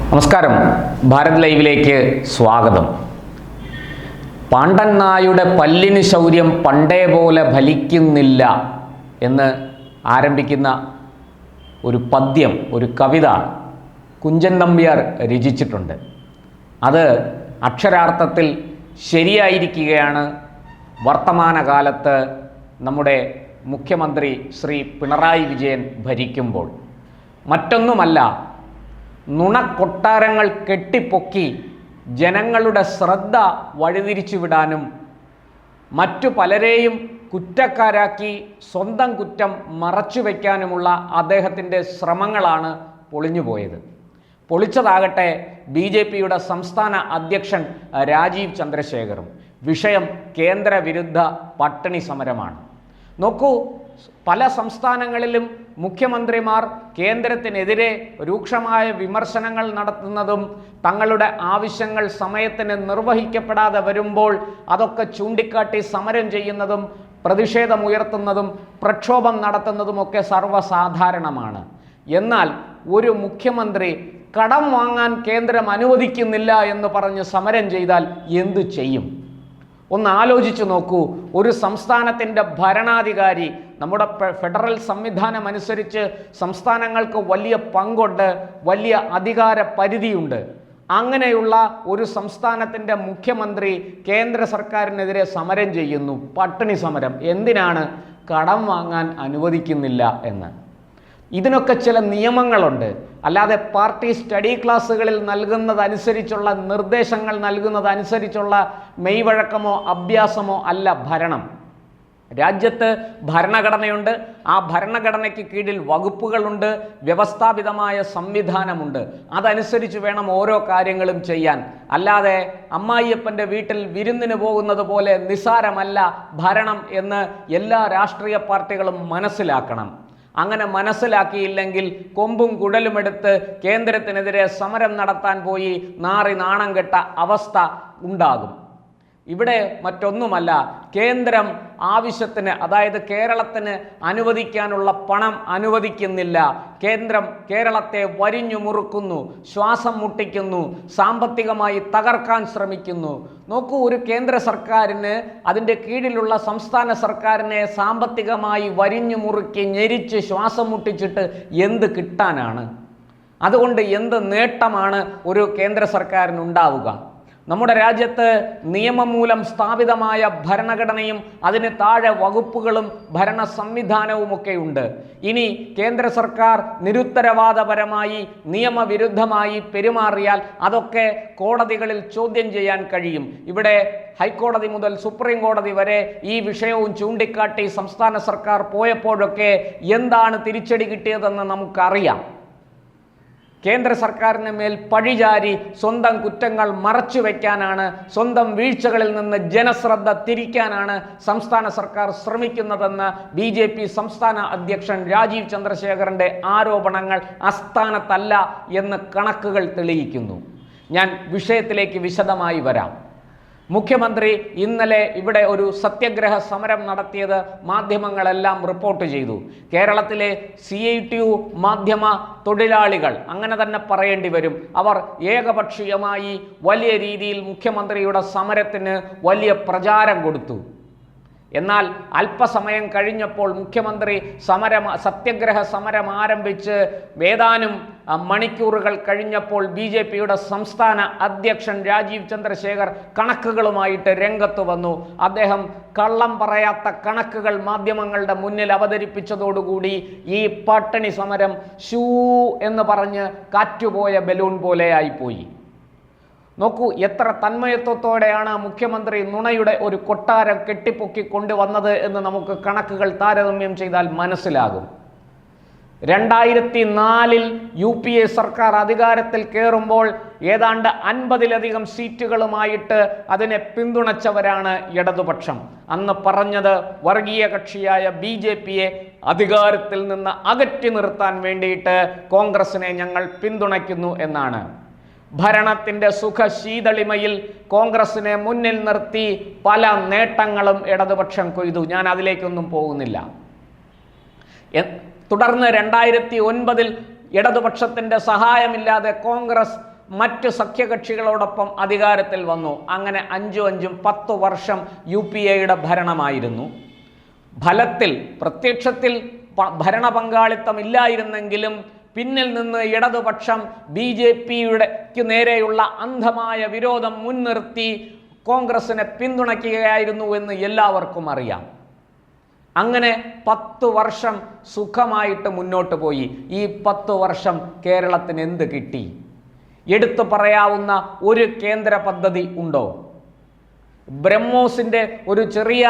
നമസ്കാരം, ഭാരത് ലൈവിലേക്ക് സ്വാഗതം. പാണ്ഡൻ നായുടെ പല്ലിന് ശൗര്യം പണ്ടേ പോലെ ഫലിക്കുന്നില്ല എന്ന് ആരംഭിക്കുന്ന ഒരു പദ്യം, ഒരു കവിത കുഞ്ചൻ നമ്പ്യാർ രചിച്ചിട്ടുണ്ട്. അത് അക്ഷരാർത്ഥത്തിൽ ശരിയായിരിക്കുകയാണ്. വർത്തമാനകാലത്ത് നമ്മുടെ മുഖ്യമന്ത്രി ശ്രീ പിണറായി വിജയൻ ഭരിക്കുമ്പോൾ മറ്റൊന്നുമല്ല, നുണക്കൊട്ടാരങ്ങൾ കെട്ടിപ്പൊക്കി ജനങ്ങളുടെ ശ്രദ്ധ വഴിതിരിച്ചു വിടാനും മറ്റു പലരെയും കുറ്റക്കാരാക്കി സ്വന്തം കുറ്റം മറച്ചു വയ്ക്കാനുമുള്ള അദ്ദേഹത്തിൻ്റെ ശ്രമങ്ങളാണ് പൊളിഞ്ഞുപോയത്. പൊളിച്ചതാകട്ടെ BJPയുടെ സംസ്ഥാന അധ്യക്ഷൻ രാജീവ് ചന്ദ്രശേഖറും. വിഷയം കേന്ദ്രവിരുദ്ധ പട്ടിണി സമരമാണ്. നോക്കൂ, പല സംസ്ഥാനങ്ങളിലും മുഖ്യമന്ത്രിമാർ കേന്ദ്രത്തിനെതിരെ രൂക്ഷമായ വിമർശനങ്ങൾ നടത്തുന്നതും തങ്ങളുടെ ആവശ്യങ്ങൾ സമയത്തിന് നിർവഹിക്കപ്പെടാതെ വരുമ്പോൾ അതൊക്കെ ചൂണ്ടിക്കാട്ടി സമരം ചെയ്യുന്നതും പ്രതിഷേധമുയർത്തുന്നതും പ്രക്ഷോഭം നടത്തുന്നതുമൊക്കെ സർവ്വസാധാരണമാണ്. എന്നാൽ ഒരു മുഖ്യമന്ത്രി കടം വാങ്ങാൻ കേന്ദ്രം അനുവദിക്കുന്നില്ല എന്ന് പറഞ്ഞ് സമരം ചെയ്താൽ എന്തു ചെയ്യും? ഒന്ന് ആലോചിച്ചു നോക്കൂ. ഒരു സംസ്ഥാനത്തിൻ്റെ ഭരണാധികാരി, നമ്മുടെ ഫെഡറൽ സംവിധാനം അനുസരിച്ച് സംസ്ഥാനങ്ങൾക്ക് വലിയ പങ്കുണ്ട്, വലിയ അധികാര പരിധിയുണ്ട്. അങ്ങനെയുള്ള ഒരു സംസ്ഥാനത്തിൻ്റെ മുഖ്യമന്ത്രി കേന്ദ്ര സർക്കാരിനെതിരെ സമരം ചെയ്യുന്നു, പട്ടിണി സമരം. എന്തിനാണ്? കടം വാങ്ങാൻ അനുവദിക്കുന്നില്ല എന്ന്. ഇതിനൊക്കെ ചില നിയമങ്ങളുണ്ട്. അല്ലാതെ പാർട്ടി സ്റ്റഡി ക്ലാസ്സുകളിൽ നൽകുന്നതനുസരിച്ചുള്ള നിർദ്ദേശങ്ങൾ നൽകുന്നതനുസരിച്ചുള്ള മെയ്വഴക്കമോ അഭ്യാസമോ അല്ല ഭരണം. രാജ്യത്ത് ഭരണഘടനയുണ്ട്. ആ ഭരണഘടനയ്ക്ക് കീഴിൽ വകുപ്പുകളുണ്ട്, വ്യവസ്ഥാപിതമായ സംവിധാനമുണ്ട്. അതനുസരിച്ച് വേണം ഓരോ കാര്യങ്ങളും ചെയ്യാൻ. അല്ലാതെ അമ്മായിയപ്പൻ്റെ വീട്ടിൽ വിരുന്നിന് പോകുന്നത് പോലെ നിസ്സാരമല്ല ഭരണം എന്ന് എല്ലാ രാഷ്ട്രീയ പാർട്ടികളും മനസ്സിലാക്കണം. അങ്ങനെ മനസ്സിലാക്കിയില്ലെങ്കിൽ കൊമ്പും കുഴലുമെടുത്ത് കേന്ദ്രത്തിനെതിരെ സമരം നടത്താൻ പോയി നാണം കെട്ട അവസ്ഥ ഉണ്ടാകും. ഇവിടെ മറ്റൊന്നുമല്ല, കേന്ദ്രം ആവശ്യത്തിന്, അതായത് കേരളത്തിന് അനുവദിക്കാനുള്ള പണം അനുവദിക്കുന്നില്ല. കേന്ദ്രം കേരളത്തെ വരിഞ്ഞു മുറുക്കുന്നു, ശ്വാസം മുട്ടിക്കുന്നു, സാമ്പത്തികമായി തകർക്കാൻ ശ്രമിക്കുന്നു. നോക്കൂ, ഒരു കേന്ദ്ര സർക്കാരിന് അതിൻ്റെ കീഴിലുള്ള സംസ്ഥാന സർക്കാരിനെ സാമ്പത്തികമായി വരിഞ്ഞു മുറുക്കി ഞെരിച്ച് ശ്വാസം മുട്ടിച്ചിട്ട് എന്ത് കിട്ടാനാണ്? അതുകൊണ്ട് എന്ത് നേട്ടമാണ് ഒരു കേന്ദ്ര സർക്കാരിനുണ്ടാവുക? നമ്മുടെ രാജ്യത്ത് നിയമം മൂലം സ്ഥാപിതമായ ഭരണഘടനയും അതിന് താഴെ വകുപ്പുകളും ഭരണ സംവിധാനവുമൊക്കെ ഉണ്ട്. ഇനി കേന്ദ്ര സർക്കാർ നിരുത്തരവാദപരമായി നിയമവിരുദ്ധമായി പെരുമാറിയാൽ അതൊക്കെ കോടതികളിൽ ചോദ്യം ചെയ്യാൻ കഴിയും. ഇവിടെ ഹൈക്കോടതി മുതൽ സുപ്രീം കോടതി വരെ ഈ വിഷയവും ചൂണ്ടിക്കാട്ടി സംസ്ഥാന സർക്കാർ പോയപ്പോഴൊക്കെ എന്താണ് തിരിച്ചടി കിട്ടിയതെന്ന് നമുക്കറിയാം. കേന്ദ്ര സർക്കാരിന് മേൽ പഴിചാരി സ്വന്തം കുറ്റങ്ങൾ മറച്ചു വയ്ക്കാനാണ്, സ്വന്തം വീഴ്ചകളിൽ നിന്ന് ജനശ്രദ്ധ തിരിക്കാനാണ് സംസ്ഥാന സർക്കാർ ശ്രമിക്കുന്നതെന്ന് BJP സംസ്ഥാന അധ്യക്ഷൻ രാജീവ് ചന്ദ്രശേഖറിൻ്റെ ആരോപണങ്ങൾ അസ്ഥാനത്തല്ല എന്ന് കണക്കുകൾ തെളിയിക്കുന്നു. ഞാൻ വിഷയത്തിലേക്ക് വിശദമായി വരാം. മുഖ്യമന്ത്രി ഇന്നലെ ഇവിടെ ഒരു സത്യാഗ്രഹ സമരം നടത്തിയത് മാധ്യമങ്ങളെല്ലാം റിപ്പോർട്ട് ചെയ്തു. കേരളത്തിലെ CITU മാധ്യമ തൊഴിലാളികൾ, അങ്ങനെ തന്നെ പറയേണ്ടി വരും, അവർ ഏകപക്ഷീയമായി വലിയ രീതിയിൽ മുഖ്യമന്ത്രിയുടെ സമരത്തിന് വലിയ പ്രചാരം കൊടുത്തു. എന്നാൽ അല്പസമയം കഴിഞ്ഞപ്പോൾ മുഖ്യമന്ത്രി സത്യാഗ്രഹ സമരം ആരംഭിച്ച് ഏതാനും മണിക്കൂറുകൾ കഴിഞ്ഞപ്പോൾ BJPയുടെ സംസ്ഥാന അധ്യക്ഷൻ രാജീവ് ചന്ദ്രശേഖർ കണക്കുകളുമായിട്ട് രംഗത്ത് വന്നു. അദ്ദേഹം കള്ളം പറയാത്ത കണക്കുകൾ മാധ്യമങ്ങളുടെ മുന്നിൽ അവതരിപ്പിച്ചതോടുകൂടി ഈ പട്ടിണി സമരം ഷൂ എന്ന് പറഞ്ഞ് കാറ്റുപോയ ബലൂൺ പോലെയായിപ്പോയി. നോക്കൂ, എത്ര തന്മയത്വത്തോടെയാണ് മുഖ്യമന്ത്രി നുണയുടെ ഒരു കൊട്ടാരം കെട്ടിപ്പൊക്കി കൊണ്ടുവന്നത് എന്ന് നമുക്ക് കണക്കുകൾ താരതമ്യം ചെയ്താൽ മനസ്സിലാകും. 2004 UPA സർക്കാർ അധികാരത്തിൽ കയറുമ്പോൾ ഏതാണ്ട് 50-ലധികം സീറ്റുകളുമായിട്ട് അതിനെ പിന്തുണച്ചവരാണ് ഇടതുപക്ഷം. അന്ന് പറഞ്ഞത് വർഗീയ കക്ഷിയായ BJPയെ അധികാരത്തിൽ നിന്ന് അകറ്റി നിർത്താൻ വേണ്ടിയിട്ട് കോൺഗ്രസിനെ ഞങ്ങൾ പിന്തുണയ്ക്കുന്നു എന്നാണ്. ഭരണത്തിൻ്റെ സുഖശീതളിമയിൽ കോൺഗ്രസിനെ മുന്നിൽ നിർത്തി പല നേട്ടങ്ങളും ഇടതുപക്ഷം കൊയ്തു. ഞാൻ അതിലേക്കൊന്നും പോകുന്നില്ല. തുടർന്ന് 2009 ഇടതുപക്ഷത്തിൻ്റെ സഹായമില്ലാതെ കോൺഗ്രസ് മറ്റ് സഖ്യകക്ഷികളോടൊപ്പം അധികാരത്തിൽ വന്നു. അങ്ങനെ 5-10 വർഷം UPAയുടെ ഭരണമായിരുന്നു. ഫലത്തിൽ പ്രത്യക്ഷത്തിൽ ഭരണ പങ്കാളിത്തം ഇല്ലായിരുന്നെങ്കിലും പിന്നിൽ നിന്ന് ഇടതുപക്ഷം BJPയുടെ നേരെയുള്ള അന്ധമായ വിരോധം മുൻനിർത്തി കോൺഗ്രസിനെ പിന്തുണയ്ക്കുകയായിരുന്നു എന്ന് എല്ലാവർക്കും അറിയാം. അങ്ങനെ 10 വർഷം സുഖമായിട്ട് മുന്നോട്ട് പോയി. ഈ 10 വർഷം കേരളത്തിന് എന്ത് കിട്ടി? എടുത്തു പറയാവുന്ന ഒരു കേന്ദ്ര പദ്ധതി ഉണ്ടോ? ബ്രഹ്മോസിൻ്റെ ഒരു ചെറിയ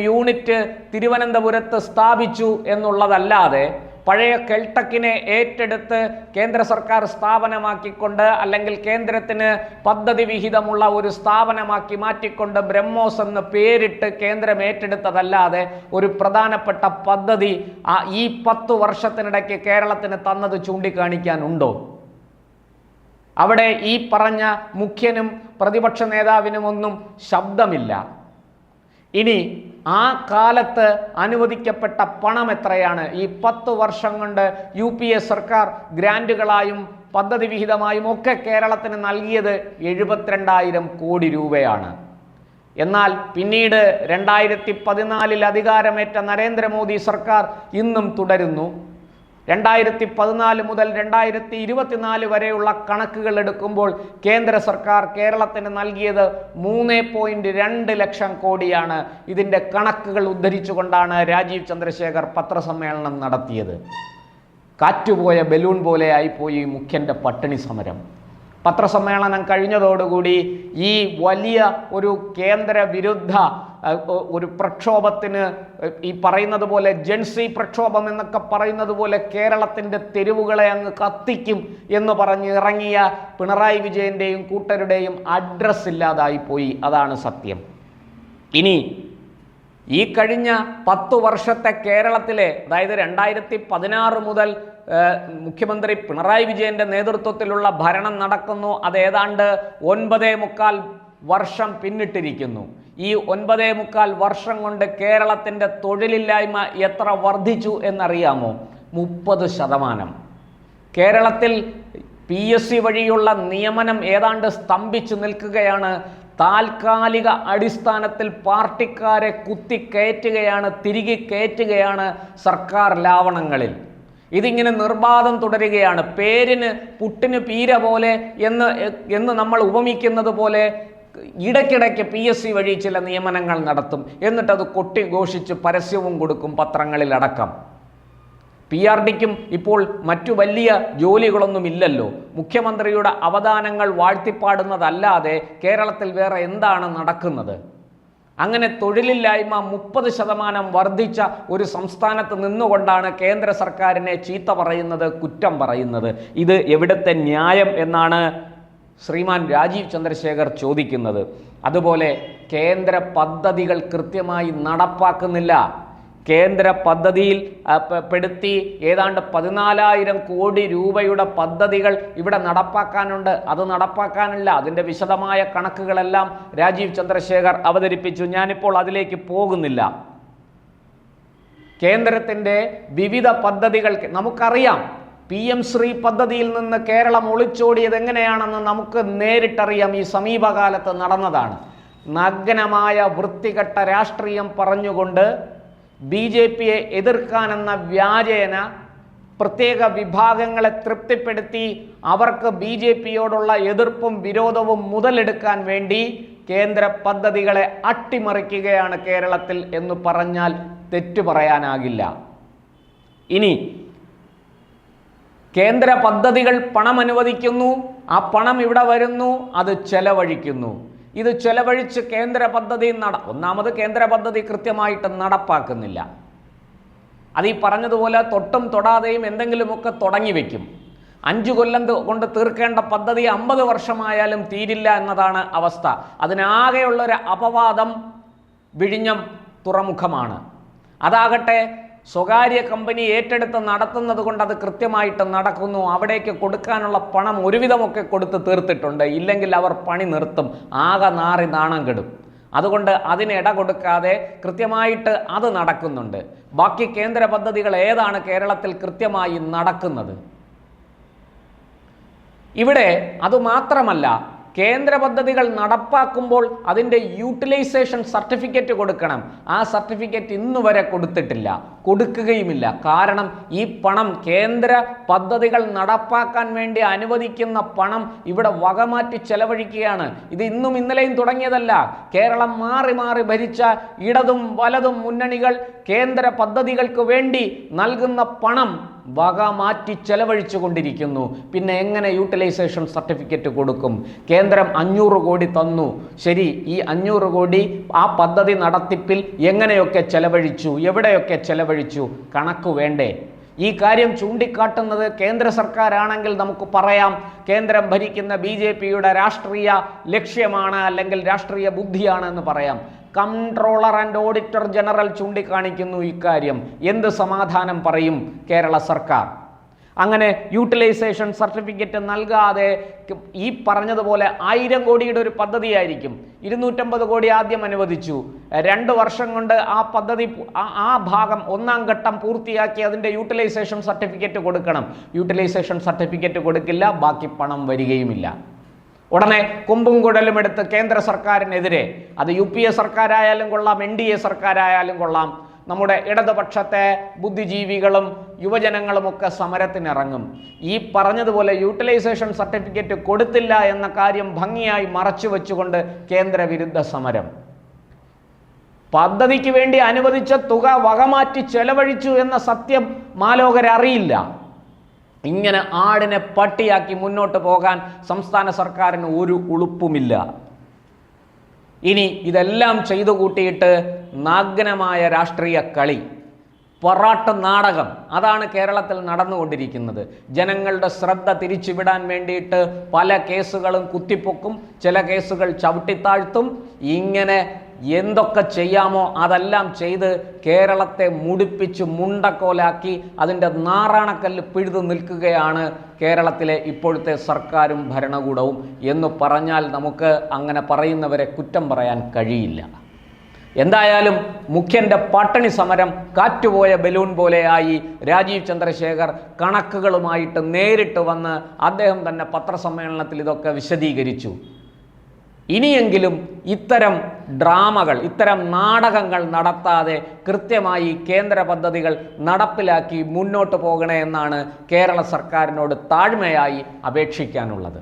യൂണിറ്റ് തിരുവനന്തപുരത്ത് സ്ഥാപിച്ചു എന്നുള്ളതല്ലാതെ പഴയ കെൽട്ടക്കിനെ ഏറ്റെടുത്ത് കേന്ദ്ര സർക്കാർ സ്ഥാപനമാക്കിക്കൊണ്ട്, അല്ലെങ്കിൽ കേന്ദ്രത്തിന് പദ്ധതി വിഹിതമുള്ള ഒരു സ്ഥാപനമാക്കി മാറ്റിക്കൊണ്ട് ബ്രഹ്മോസ് എന്ന് പേരിട്ട് കേന്ദ്രം ഏറ്റെടുത്തതല്ലാതെ ഒരു പ്രധാനപ്പെട്ട പദ്ധതി ഈ 10 വർഷത്തിനിടയ്ക്ക് കേരളത്തിന് തന്നത് ചൂണ്ടിക്കാണിക്കാനുണ്ടോ? അവിടെ ഈ പറഞ്ഞ മുഖ്യനും പ്രതിപക്ഷ നേതാവിനുമൊന്നും ശബ്ദമില്ല. ഇനി ആ കാലത്ത് അനുവദിക്കപ്പെട്ട പണം എത്രയാണ്? ഈ 10 വർഷം കൊണ്ട് UPA സർക്കാർ ഗ്രാൻറ്റുകളായും പദ്ധതി വിഹിതമായും ഒക്കെ കേരളത്തിന് നൽകിയത് 72,000 കോടി രൂപയാണ്. എന്നാൽ പിന്നീട് 2014 അധികാരമേറ്റ നരേന്ദ്രമോദി സർക്കാർ ഇന്നും തുടരുന്നു. 2014 മുതൽ 2024 വരെയുള്ള കണക്കുകൾ എടുക്കുമ്പോൾ കേന്ദ്ര സർക്കാർ കേരളത്തിന് നൽകിയത് 3.2 ലക്ഷം കോടിയാണ്. ഇതിൻ്റെ കണക്കുകൾ ഉദ്ധരിച്ചുകൊണ്ടാണ് രാജീവ് ചന്ദ്രശേഖർ പത്രസമ്മേളനം നടത്തിയത്. കാറ്റുപോയ ബലൂൺ പോലെ ആയിപ്പോയി മുഖ്യൻ്റെ പട്ടിണി സമരം. പത്രസമ്മേളനം കഴിഞ്ഞതോടുകൂടി ഈ വലിയ ഒരു കേന്ദ്ര വിരുദ്ധ ഒരു പ്രക്ഷോഭത്തിന്, ഈ പറയുന്നത് പോലെ ജൻസി പ്രക്ഷോഭം എന്നൊക്കെ പറയുന്നത് പോലെ കേരളത്തിൻ്റെ തെരുവുകളെ അങ്ങ് കത്തിക്കും എന്ന് പറഞ്ഞ് ഇറങ്ങിയ പിണറായി വിജയൻ്റെയും കൂട്ടരുടെയും അഡ്രസ് ഇല്ലാതായിപ്പോയി. അതാണ് സത്യം. ഇനി ഈ കഴിഞ്ഞ 10 വർഷത്തെ കേരളത്തിലെ, അതായത് 2016 മുതൽ മുഖ്യമന്ത്രി പിണറായി വിജയൻ്റെ നേതൃത്വത്തിലുള്ള ഭരണം നടക്കുന്നു. അത് ഏതാണ്ട് 9.25 വർഷം പിന്നിട്ടിരിക്കുന്നു. ഈ 9.25 വർഷം കൊണ്ട് കേരളത്തിൻ്റെ തൊഴിലില്ലായ്മ എത്ര വർദ്ധിച്ചു എന്നറിയാമോ? 30%. കേരളത്തിൽ PSC വഴിയുള്ള നിയമനം ഏതാണ്ട് സ്തംഭിച്ചു നിൽക്കുകയാണ്. താൽക്കാലിക അടിസ്ഥാനത്തിൽ പാർട്ടിക്കാരെ കുത്തിക്കയറ്റുകയാണ്, തിരികെ കയറ്റുകയാണ് സർക്കാർ ലാവണങ്ങളിൽ. ഇതിങ്ങനെ നിർബാധം തുടരുകയാണ്. പേരിന് പുട്ടിന് പീര പോലെ എന്ന് നമ്മൾ ഉപമിക്കുന്നത് പോലെ ഇടയ്ക്കിടയ്ക്ക് PSC വഴി ചില നിയമനങ്ങൾ നടത്തും. എന്നിട്ടത് കൊട്ടിഘോഷിച്ച് പരസ്യവും കൊടുക്കും പത്രങ്ങളിലടക്കം. PRDക്കും ഇപ്പോൾ മറ്റു വലിയ ജോലികളൊന്നുമില്ലല്ലോ. മുഖ്യമന്ത്രിയുടെ അവദാനങ്ങൾ വാഴ്ത്തിപ്പാടുന്നതല്ലാതെ കേരളത്തിൽ വേറെ എന്താണ് നടക്കുന്നത്? അങ്ങനെ തൊഴിലില്ലായ്മ 30% വർദ്ധിച്ച ഒരു സംസ്ഥാനത്ത് നിന്നുകൊണ്ടാണ് കേന്ദ്ര സർക്കാരിനെ ചീത്ത പറയുന്നത്, കുറ്റം പറയുന്നത്. ഇത് എവിടുത്തെ ന്യായം എന്നാണ് ശ്രീമാൻ രാജീവ് ചന്ദ്രശേഖർ ചോദിക്കുന്നത്. അതുപോലെ കേന്ദ്ര പദ്ധതികൾ കൃത്യമായി നടപ്പാക്കുന്നില്ല. കേന്ദ്ര പദ്ധതിയിൽ പെടുത്തി ഏതാണ്ട് 14,000 കോടി രൂപയുടെ പദ്ധതികൾ ഇവിടെ നടപ്പാക്കാനുണ്ട്. അത് നടപ്പാക്കാനില്ല. അതിൻ്റെ വിശദമായ കണക്കുകളെല്ലാം രാജീവ് ചന്ദ്രശേഖർ അവതരിപ്പിച്ചു. ഞാനിപ്പോൾ അതിലേക്ക് പോകുന്നില്ല. കേന്ദ്രത്തിൻ്റെ വിവിധ പദ്ധതികൾ നമുക്കറിയാം. PM ശ്രീ പദ്ധതിയിൽ നിന്ന് കേരളം ഒളിച്ചോടിയത് എങ്ങനെയാണെന്ന് നമുക്ക് നേരിട്ടറിയാം. ഈ സമീപകാലത്ത് നടന്നതാണ്. നഗ്നമായ വൃത്തികെട്ട രാഷ്ട്രീയം പറഞ്ഞുകൊണ്ട് BJPയെ എതിർക്കാനെന്ന വ്യാജേന പ്രത്യേക വിഭാഗങ്ങളെ തൃപ്തിപ്പെടുത്തി അവർക്ക് BJPയോടുള്ള എതിർപ്പും വിരോധവും മുതലെടുക്കാൻ വേണ്ടി കേന്ദ്ര പദ്ധതികളെ അട്ടിമറിക്കുകയാണ് കേരളത്തിൽ എന്ന് പറഞ്ഞാൽ തെറ്റു പറയാനാകില്ല. ഇനി കേന്ദ്ര പദ്ധതികൾ പണം അനുവദിക്കുന്നു, ആ പണം ഇവിടെ വരുന്നു, അത് ചെലവഴിക്കുന്നു. ഇത് ചെലവഴിച്ച് കേന്ദ്ര പദ്ധതി ഒന്നാമത് കേന്ദ്ര പദ്ധതി കൃത്യമായിട്ട് നടപ്പാക്കുന്നില്ല. അത് ഈ പറഞ്ഞതുപോലെ തൊട്ടും തൊടാതെയും എന്തെങ്കിലുമൊക്കെ തുടങ്ങി വയ്ക്കും. 5 കൊല്ലം കൊണ്ട് തീർക്കേണ്ട പദ്ധതി 50 വർഷമായാലും തീരില്ല എന്നതാണ് അവസ്ഥ. അതിനാകെയുള്ളൊരു അപവാദം വിഴിഞ്ഞം തുറമുഖമാണ്. അതാകട്ടെ സ്വകാര്യ കമ്പനി ഏറ്റെടുത്ത് നടത്തുന്നത് കൊണ്ട് അത് കൃത്യമായിട്ട് നടക്കുന്നു. അവിടേക്ക് കൊടുക്കാനുള്ള പണം ഒരുവിധമൊക്കെ കൊടുത്ത് തീർത്തിട്ടുണ്ട്. ഇല്ലെങ്കിൽ അവർ പണി നിർത്തും, ആകെ നാറി നാണം കെടും. അതുകൊണ്ട് അതിന് ഇട കൊടുക്കാതെ കൃത്യമായിട്ട് അത് നടക്കുന്നുണ്ട്. ബാക്കി കേന്ദ്ര പദ്ധതികൾ ഏതാണ് കേരളത്തിൽ കൃത്യമായി നടക്കുന്നത്? ഇവിടെ അതുമാത്രമല്ല, കേന്ദ്ര പദ്ധതികൾ നടപ്പാക്കുമ്പോൾ അതിൻ്റെ യൂട്ടിലൈസേഷൻ സർട്ടിഫിക്കറ്റ് കൊടുക്കണം. ആ സർട്ടിഫിക്കറ്റ് ഇന്നു വരെ കൊടുത്തിട്ടില്ല, കൊടുക്കുകയുമില്ല. കാരണം ഈ പണം, കേന്ദ്ര പദ്ധതികൾ നടപ്പാക്കാൻ വേണ്ടി അനുവദിക്കുന്ന പണം ഇവിടെ വകമാറ്റി ചെലവഴിക്കുകയാണ്. ഇത് ഇന്നും ഇന്നലെയും തുടങ്ങിയതല്ല. കേരളം മാറി മാറി ഭരിച്ച ഇടതും വലതും മുന്നണികൾ കേന്ദ്ര പദ്ധതികൾക്ക് വേണ്ടി നൽകുന്ന പണം വക മാറ്റി ചെലവഴിച്ചു കൊണ്ടിരിക്കുന്നു. പിന്നെ എങ്ങനെ യൂട്ടിലൈസേഷൻ സർട്ടിഫിക്കറ്റ് കൊടുക്കും? കേന്ദ്രം 500 കോടി തന്നു, ശരി, ഈ 500 കോടി ആ പദ്ധതി നടത്തിപ്പിൽ എങ്ങനെയൊക്കെ ചെലവഴിച്ചു, എവിടെയൊക്കെ ചെലവഴിച്ചു, കണക്ക് വേണ്ടേ? ഈ കാര്യം ചൂണ്ടിക്കാട്ടുന്നത് കേന്ദ്ര സർക്കാരാണെങ്കിൽ നമുക്ക് പറയാം, കേന്ദ്രം ഭരിക്കുന്ന BJPയുടെ രാഷ്ട്രീയ ലക്ഷ്യമാണ് അല്ലെങ്കിൽ രാഷ്ട്രീയ ബുദ്ധിയാണ് എന്ന് പറയാം. കൺട്രോളർ ആൻഡ് ഓഡിറ്റർ ജനറൽ ചൂണ്ടിക്കാണിക്കുന്നു ഇക്കാര്യം. എന്ത് സമാധാനം പറയും കേരള സർക്കാർ? അങ്ങനെ യൂട്ടിലൈസേഷൻ സർട്ടിഫിക്കറ്റ് നൽകാതെ ഈ പറഞ്ഞതുപോലെ 1000 കോടിയുടെ ഒരു പദ്ധതിയായിരിക്കും. 250 കോടി ആദ്യം അനുവദിച്ചു. 2 വർഷം കൊണ്ട് ആ പദ്ധതി, ആ ഭാഗം, ഒന്നാം ഘട്ടം പൂർത്തിയാക്കി അതിൻ്റെ യൂട്ടിലൈസേഷൻ സർട്ടിഫിക്കറ്റ് കൊടുക്കണം. യൂട്ടിലൈസേഷൻ സർട്ടിഫിക്കറ്റ് കൊടുക്കില്ല, ബാക്കി പണം വരികയുമില്ല. ഉടനെ കൊമ്പും കുഴലും എടുത്ത് കേന്ദ്ര സർക്കാരിനെതിരെ, അത് UPA സർക്കാരായാലും കൊള്ളാം, NDA സർക്കാരായാലും കൊള്ളാം, നമ്മുടെ ഇടതുപക്ഷത്തെ ബുദ്ധിജീവികളും യുവജനങ്ങളുമൊക്കെ സമരത്തിനിറങ്ങും. ഈ പറഞ്ഞതുപോലെ യൂട്ടിലൈസേഷൻ സർട്ടിഫിക്കറ്റ് കൊടുത്തില്ല എന്ന കാര്യം ഭംഗിയായി മറച്ചു വെച്ചുകൊണ്ട് കേന്ദ്ര വിരുദ്ധ സമരം. പദ്ധതിക്ക് വേണ്ടി അനുവദിച്ച തുക വകമാറ്റി ചെലവഴിച്ചു എന്ന സത്യം മാലോകരറിയില്ല. ഇങ്ങനെ ആടിനെ പട്ടിയാക്കി മുന്നോട്ട് പോകാൻ സംസ്ഥാന സർക്കാരിന് ഒരു ഉളുപ്പുമില്ല. ഇനി ഇതെല്ലാം ചെയ്തു കൂട്ടിയിട്ട് നഗ്നമായ രാഷ്ട്രീയ കളി, പൊറാട്ട് നാടകം, അതാണ് കേരളത്തിൽ നടന്നുകൊണ്ടിരിക്കുന്നത്. ജനങ്ങളുടെ ശ്രദ്ധ തിരിച്ചുവിടാൻ വേണ്ടിയിട്ട് പല കേസുകളും കുത്തിപ്പൊക്കും, ചില കേസുകൾ ചവിട്ടിത്താഴ്ത്തും. ഇങ്ങനെ എന്തൊക്കെ ചെയ്യാമോ അതെല്ലാം ചെയ്ത് കേരളത്തെ മുടിപ്പിച്ച് മുണ്ടക്കോലാക്കി അതിൻ്റെ നാറാണക്കല്ല് പിഴുതു നിൽക്കുകയാണ് കേരളത്തിലെ ഇപ്പോഴത്തെ സർക്കാരും ഭരണകൂടവും എന്ന് പറഞ്ഞാൽ നമുക്ക് അങ്ങനെ പറയുന്നവരെ കുറ്റം പറയാൻ കഴിയില്ല. എന്തായാലും മുഖ്യൻ്റെ പട്ടിണി സമരം കാറ്റുപോയ ബലൂൺ പോലെയായി. രാജീവ് ചന്ദ്രശേഖർ കണക്കുകളുമായിട്ട് നേരിട്ട് വന്ന് അദ്ദേഹം തന്നെ പത്രസമ്മേളനത്തിൽ ഇതൊക്കെ വിശദീകരിച്ചു. ഇനിയെങ്കിലും ഇത്തരം ഡ്രാമകൾ, ഇത്തരം നാടകങ്ങൾ നടത്താതെ കൃത്യമായി കേന്ദ്ര പദ്ധതികൾ നടപ്പിലാക്കി മുന്നോട്ട് പോകണേ എന്നാണ് കേരള സർക്കാരിനോട് താഴ്മയായി അപേക്ഷിക്കാനുള്ളത്.